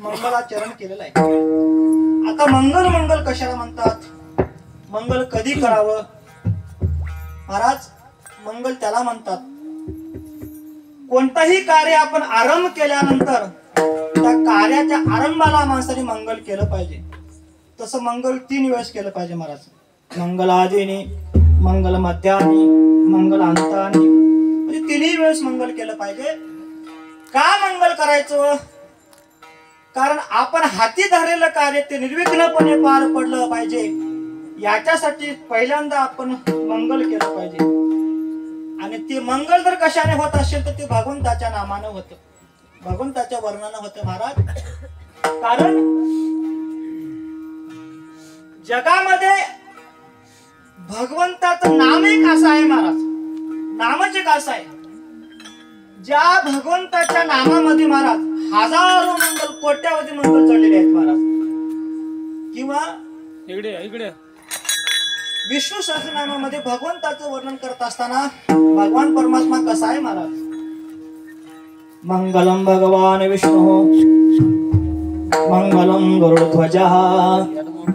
मंगलाचरण केलेलं आहे. आता मंगल मंगल कशाला म्हणतात, मंगल कधी करावं महाराज? मंगल त्याला म्हणतात कोणताही कार्य आपण आरंभ केल्यानंतर त्या कार्याच्या आरंभाला माणसाने मंगल केलं पाहिजे. तसं मंगल 3 वेळेस केलं पाहिजे महाराज. मंगलादिनी, मंगल मध्यानी, मंगल अंतानी, म्हणजे 3 वेळेस मंगल केलं पाहिजे. का मंगल करायचं? कारण आपण हाती धरलेलं कार्य ते निर्विघ्नपणे पार पडलं पाहिजे, याच्यासाठी पहिल्यांदा आपण मंगल केलं पाहिजे. आणि ते मंगल जर कशाने होत असेल तर ते भगवंताच्या नामानं होतं, भगवंताच्या वर्णानं होतं महाराज. कारण जगामध्ये भगवंताचं नाम एक असं आहे महाराज, नामच एक असं आहे ज्या भगवंताच्या नामामध्ये महाराज हजारो मंगल, कोट्यावधी मंगल चढलेले आहेत महाराज. किंवा इकडे विष्णू सहस्रनामामध्ये भगवंताचं वर्णन करत असताना भगवान परमात्मा कसा आहे महाराज? मंगलम भगवान विष्णू, मंगलम गरुडध्वजा,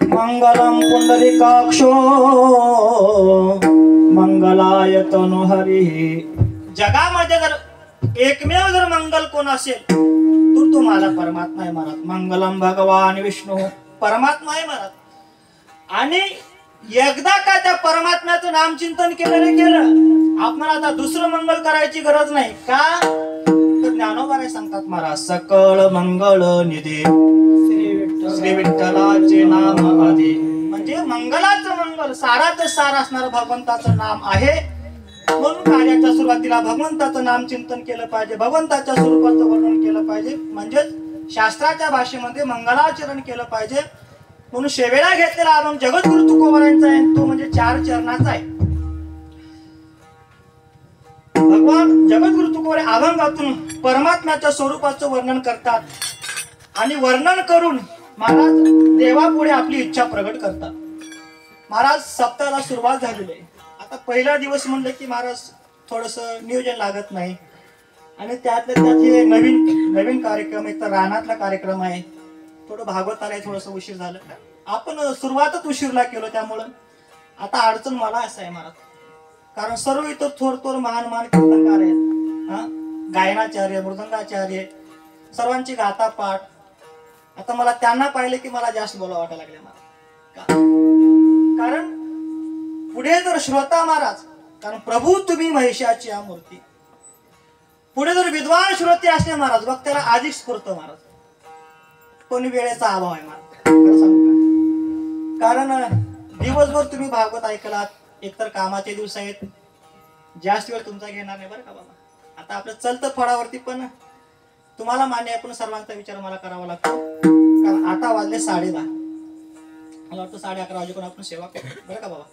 मंगलम पुंडरीकाक्षो, मंगलाय तनुहरी. जगामध्ये जर एकमेव जर मंगल कोण असेल तर तो माझा परमात्मा आहे महाराज. मंगलम भगवान विष्णू, परमात्मा आहे महाराज. आणि एकदा का त्या परमात्म्याचं नामचिंतन केलं, आपल्याला आता दुसरं मंगल करायची गरज नाही. का तर ज्ञानोबा सांगतात महाराज, सकळ मंगळ निधी श्री विठ्ठलाचे नाम आधी. म्हणजे मंगलाचं मंगल, साराचं सार असणारं भगवंताचं नाम आहे. म्हणून कार्याच्या सुरुवातीला भगवंताचं नाम चिंतन केलं पाहिजे, भगवंताच्या स्वरूपाचं वर्णन केलं पाहिजे, म्हणजेच शास्त्राच्या भाषेमध्ये मंगलाचरण केलं पाहिजे. म्हणून शेवेला घेतलेला अभंग जगद्गुरु तुकोबारायांचा आहे, तो म्हणजे 4 चरणाचा आहे. भगवान जगद्गुरु तुकोबार अभंगातून परमात्म्याच्या स्वरूपाचं वर्णन करतात आणि वर्णन करून महाराज देवापुढे आपली इच्छा प्रगट करतात. महाराज सप्ताहाला सुरुवात झालेली आहे. आता पहिला दिवस म्हणलं की महाराज थोडस नियोजन लागत नाही, आणि त्यातल्या त्यात हे नवीन कार्यक्रम, एक तर रानातला कार्यक्रम आहे, थोडं भागवताला थोडस उशीर झालं. आपण सुरुवातच उशीरला केलो, त्यामुळं आता अडचण मला असं आहे महाराज. कारण सर्व इतर थोर महान कीर्तनकार आहेत, गायनाचार्य, मृदंगाचार्य, सर्वांची गाथा पाठ. आता मला त्यांना पाहिले की मला जास्त बोला वाटायला लागले महाराज. कारण पुढे जर श्रोता महाराज, कारण प्रभू तुम्ही महिषाची मूर्ती, पुढे जर विद्वान श्रोते असले महाराज, बघ त्याला अधिक स्फूर्त महाराज. पण वेळेचा अभाव आहे महाराज, खरं सांगू का? कारण दिवसभर तुम्ही भागवत ऐकलात, एकतर कामाचे दिवस आहेत, जास्त वेळ तुमचा घेणार नाही बरं का बाबा. आता आपलं चलतं फळावरती पण तुम्हाला मान्य आहे, पण सर्वांचा विचार मला करावा लागतो. कारण आता वाजले 10:30, मला वाटतं 11:30 वाजेपर्यंत आपण सेवा करू बरं का बाबा.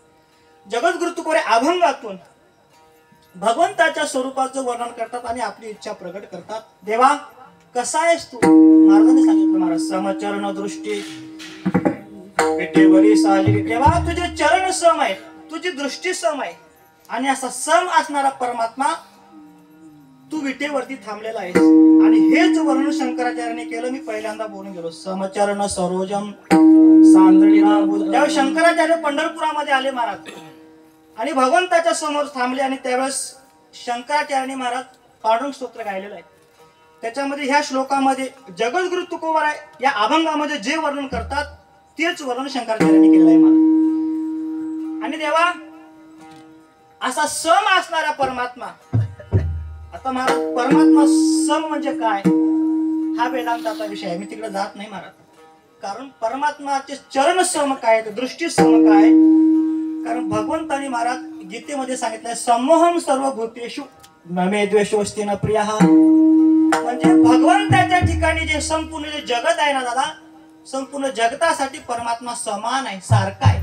जगद्गुरु तुकोबार अभंगातून भगवंताच्या स्वरूपाचं वर्णन करतात आणि आपली इच्छा प्रगट करतात. देवा कसा आहेस तू? महाराजांनी सांगितलं महाराज, समचरण दृष्टी विटेवरी साजरी. देवा तुझे चरण सम आहे, तुझी दृष्टी सम आहे, आणि असा सम असणारा परमात्मा तू विटेवरती थांबलेला आहेस. आणि हेच वर्णन शंकराचार्याने केलं. मी पहिल्यांदा बोलून गेलो, समचरण सरोजम सांद्रणी. त्यावेळी शंकराचार्य पंढरपुरामध्ये आले महाराज आणि भगवंताच्या समोर थांबले, आणि त्यावेळेस शंकराचार्याने महाराज पांडुरंग स्तोत्र गायलेलं आहे. त्याच्यामध्ये ह्या श्लोकामध्ये जगद्गुरु तुकोबार या अभंगामध्ये जे वर्णन करतात तेच वर्णन शंकराचार्याने केलेलं आहे महाराज. आणि देवा असा सम असणारा परमात्मा, आता महाराज परमात्मा सम म्हणजे काय हा वेदांताचा विषय आहे, मी तिकडे जात नाही महाराज. कारण परमात्माचे चरण सम काय, दृष्टी सम काय. कारण भगवंतानी महाराज गीतेमध्ये सांगितलंय, समोहम सर्व भूतेषु न मे द्वेषोस्ति न प्रियः. म्हणजे भगवंताच्या ठिकाणी जे संपूर्ण जे जगत आहे ना दादा, संपूर्ण जगतासाठी परमात्मा समान आहे, सारखा आहे.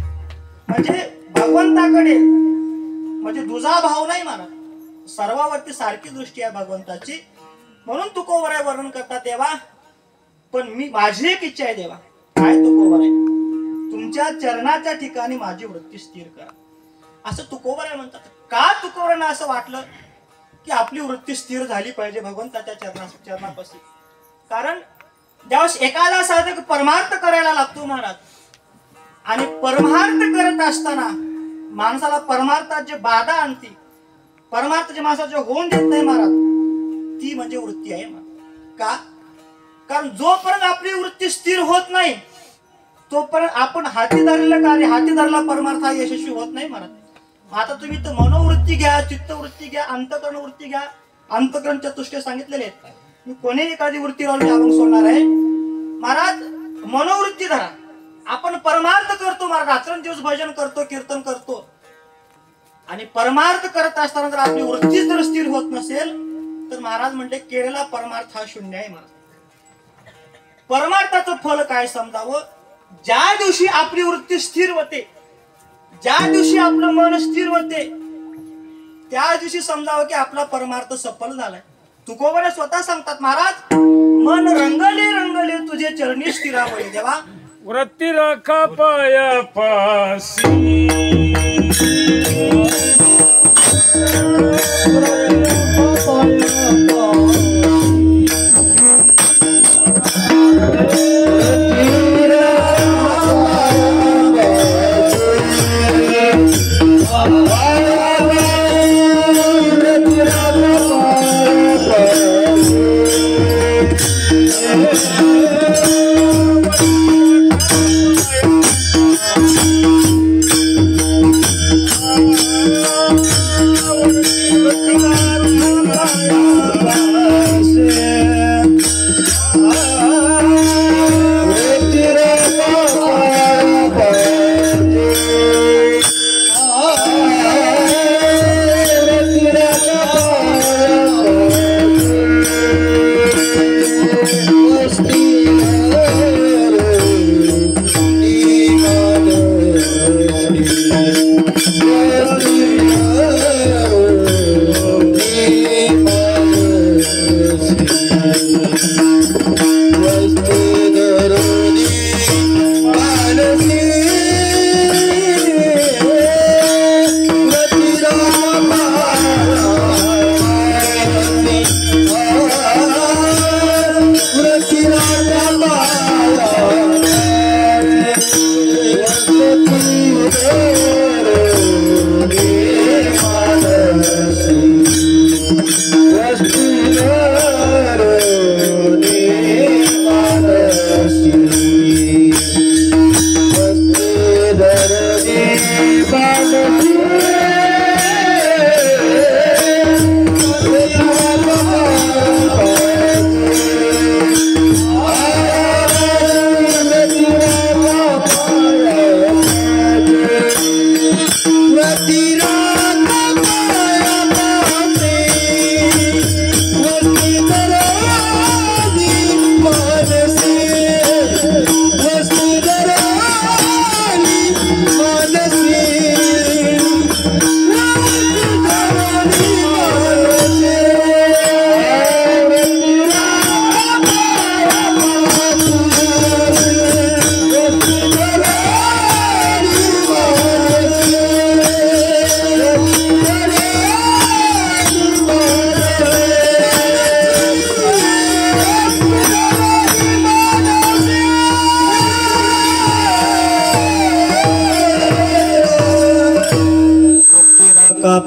म्हणजे भगवंताकडे म्हणजे दुजा भाव नाही महाराज, सर्वावरती सारखी दृष्टी आहे भगवंताची. म्हणून तुकोबार वर्णन करतात, देवा पण मी माझी एक इच्छा आहे देवा. काय तुकोबार आहे? तुमच्या चरणाच्या ठिकाणी माझी वृत्ती स्थिर करा, असं तुकोबार म्हणतात. का तुकोबारांना असं वाटलं की आपली वृत्ती स्थिर झाली पाहिजे भगवंताच्या चरणापाशी? कारण ज्यावेळेस एखादा साधक परमार्थ करायला लागतो महाराज, आणि परमार्थ करत असताना माणसाला परमार्थात जे बाधा आणते, परमार्थ जे माणसाचे होऊन देत नाही महाराज, ती म्हणजे वृत्ती आहे महाराज. का? कारण जोपर्यंत आपली वृत्ती स्थिर होत नाही तोपर्यंत आपण हाती धरलेलं कार्य, हाती धरला परमार्थ हा यशस्वी होत नाही महाराज. आता तुम्ही तर मनोवृत्ती घ्या, चित्तवृत्ती घ्या, अंतकरण वृत्ती घ्या, अंतकरण चतुष्टय सांगितलेले आहेत. मी कोणी एखादी वृत्ती लावून अभंग सोडणार आहे महाराज. मनोवृत्ती धरा, आपण परमार्थ करतो महाराज, रात्रंदिवस भजन करतो, कीर्तन करतो, आणि परमार्थ करत असताना जर आपली वृत्ती जर स्थिर होत नसेल तर महाराज म्हणले केलेला परमार्थ हा शून्य आहे महाराज. परमार्थाचं फल काय समजावं? ज्या दिवशी आपली वृत्ती स्थिर होते, ज्या दिवशी आपलं मन स्थिर होते, त्या दिवशी समजावं की आपला परमार्थ सफल झालाय. तुकोबा स्वतः सांगतात महाराज, मन रंगले रंगले तुझे चरणी स्थिरावले. देवा वृत्ती राखा पाया पासी,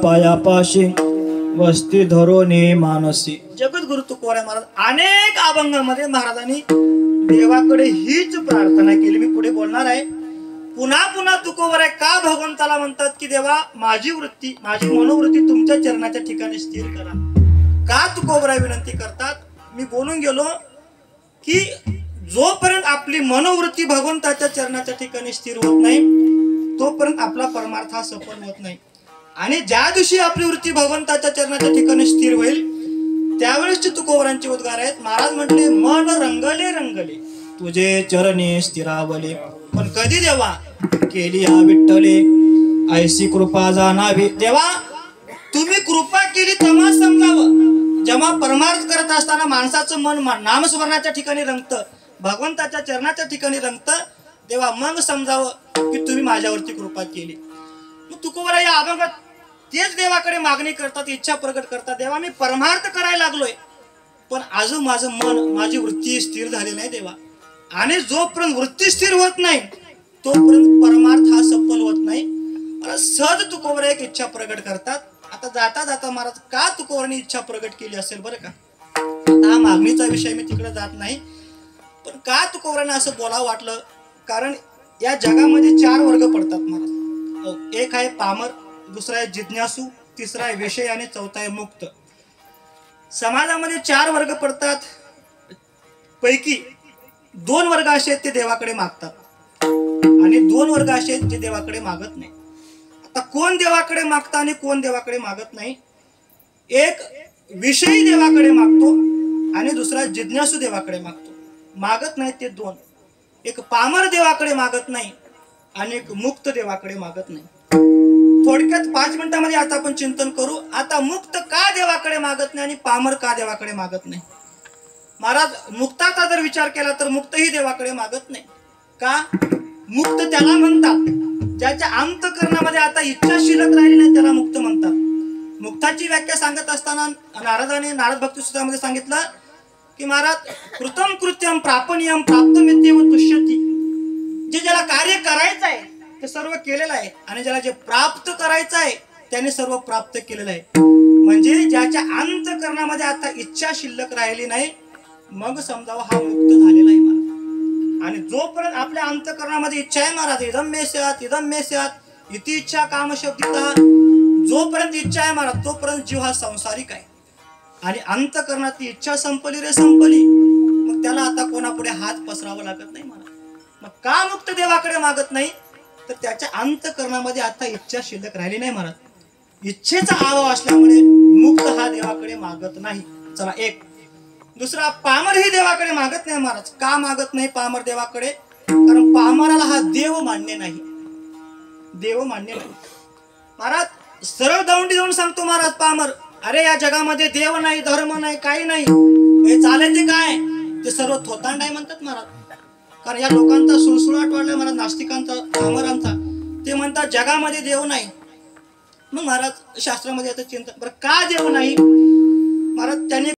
पायापाशी वस्ती धरोने मानसी. जगद्गुरु तुकोबाराय महाराज अनेक अभंगामध्ये महाराजांनी देवाकडे हीच प्रार्थना केली. मी पुढे बोलणार आहे. पुन्हा पुन्हा तुकोबाराय का भगवंताला म्हणतात की देवा माझी वृत्ती, माझी मनोवृत्ती तुमच्या चरणाच्या ठिकाणी स्थिर करा. का तुकोबाराय विनंती करतात? मी बोलून गेलो की जोपर्यंत आपली मनोवृत्ती भगवंताच्या चरणाच्या ठिकाणी स्थिर होत नाही तोपर्यंत आपला परमार्थ हा सफल होत नाही. आणि ज्या दिवशी आपली वृत्ती भगवंताच्या चरणाच्या ठिकाणी स्थिर होईल त्यावेळेसचे तुकोबारांचे उद्गार आहेत. महाराज म्हटले मन रंगले रंगले तुझे चरणी स्थिरावले. पण कधी देवा केली या विठ्ठले ऐशी कृपा जाणावी. देवा तुम्ही कृपा केली तेव्हा समजावं. जेव्हा परमार्थ करत असताना माणसाचं मन नामस्मरणाच्या ठिकाणी रंगतं, भगवंताच्या चरणाच्या ठिकाणी रंगतं, तेव्हा मग समजावं की तुम्ही माझ्यावरती कृपा केली. मग तुकोबाराय या अभंगात तेच देवाकडे मागणी करतात, इच्छा प्रकट करतात. देवा मी परमार्थ करायला लागलोय पण अजून माझं मन, माझी वृत्ती स्थिर झाली नाही देवा. आणि जोपर्यंत वृत्ती स्थिर होत नाही तोपर्यंत परमार्थ हा सफल होत नाही. मला सहज तुकोबर एक इच्छा प्रगट करतात. आता जाता जाता महाराज का तुकोबरांनी इच्छा प्रगट केली असेल बरं का. आता हा मागणीचा विषय, मी तिकडे जात नाही. पण का तुकोबरांनी असं बोलावं वाटलं, कारण या जगामध्ये 4 वर्ग पडतात महाराज. एक आहे पामर, दुसरा आहे जिज्ञासू, तिसरा आहे विषय आणि चौथा आहे मुक्त. समाजामध्ये 4 वर्ग पडतात. पैकी 2 वर्ग असे आहेत ते देवाकडे मागतात आणि 2 वर्ग असे आहेत जे देवाकडे मागत नाही. आता कोण देवाकडे मागतं आणि कोण देवाकडे मागत नाही. एक विषयी देवाकडे मागतो आणि दुसरा जिज्ञासू देवाकडे मागतो. मागत नाही ते 2. एक पामर देवाकडे मागत नाही आणि एक मुक्त देवाकडे मागत नाही. थोडक्यात 5 मिनिटांमध्ये आता आपण चिंतन करू. आता मुक्त का देवाकडे मागत नाही आणि पामर का देवाकडे मागत नाही. महाराज मुक्ताचा जर विचार केला तर मुक्तही देवाकडे मागत नाही. का. मुक्त त्याला म्हणतात ज्याच्या अंतःकरणामध्ये आता इच्छा शिल्लक राहिली नाही, त्याला मुक्त म्हणतात. मुक्ताची व्याख्या सांगत असताना नारदाने नारद भक्ती सूत्रामध्ये सांगितलं की महाराज कृतम कृत्यम प्रापणीयम प्राप्तमित्येव तुष्यति. जे ज्याला कार्य करायचं आहे ते सर्व केलेलं आहे आणि ज्याला जे प्राप्त करायचं आहे त्याने सर्व प्राप्त केलेलं आहे. म्हणजे ज्याच्या अंतःकरणामध्ये आता इच्छा शिल्लक राहिली नाही, मग समजावं हा मुक्त झालेला आहे महाराज. आणि जोपर्यंत आपल्या अंतःकरणामध्ये इच्छा आहे महाराज, इदम मे स्यात् इति इच्छा कामशब्दितः, जोपर्यंत इच्छा आहे महाराज तोपर्यंत जीव हा संसारिक आहे. आणि अंतःकरणातली इच्छा संपली रे संपली, मग त्याला आता कोणापुढे हात पसरावा लागत नाही महाराज. मग का मुक्त देवाकडे मागत नाही, तर त्याच्या अंतःकरणामध्ये आता इच्छा शिल्लक राहिली नाही महाराज. इच्छेचा अभाव असल्यामुळे मुक्त हा देवाकडे मागत नाही. चला एक. दुसरा, पामरही देवाकडे मागत नाही महाराज. का मागत नाही पामर देवाकडे, कारण पामराला हा देव मान्य नाही. देव मान्य नाही महाराज. सरळ दौंडी जाऊन सांगतो महाराज पामर, अरे या जगामध्ये देव नाही, धर्म नाही, काही नाही, हे चालेल ते काय, ते सर्व थोतांड आहे म्हणतात महाराज. कारण या लोकांचा सुळसुळाट वाढलाय महाराज, नास्तिकांचा, पामरांचा. ते म्हणतात जगामध्ये देव नाही. मग महाराज शास्त्रामध्ये आता चिंतन, बरं का देव नाही महाराज. त्याने